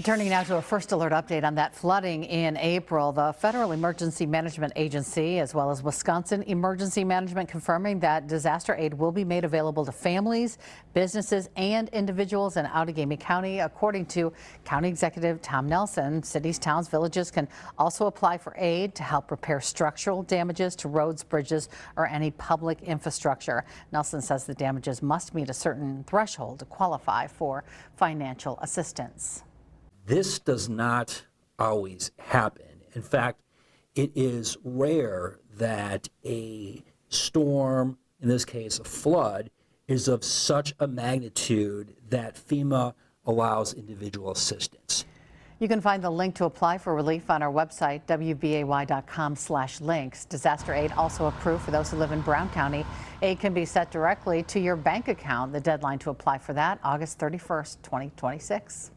Turning now to a first alert update on that flooding in April. The Federal Emergency Management Agency, as well as Wisconsin Emergency Management, confirming that disaster aid will be made available to families, businesses, and individuals in Outagamie County. According to County Executive Tom Nelson, cities, towns, villages can also apply for aid to help repair structural damages to roads, bridges, or any public infrastructure. Nelson says the damages must meet a certain threshold to qualify for financial assistance. This does not always happen. In fact, it is rare that a storm, in this case a flood, is of such a magnitude that FEMA allows individual assistance. You can find the link to apply for relief on our website, wbay.com/links. Disaster aid also approved for those who live in Brown County. Aid can be sent directly to your bank account. The deadline to apply for that, August 31st, 2026.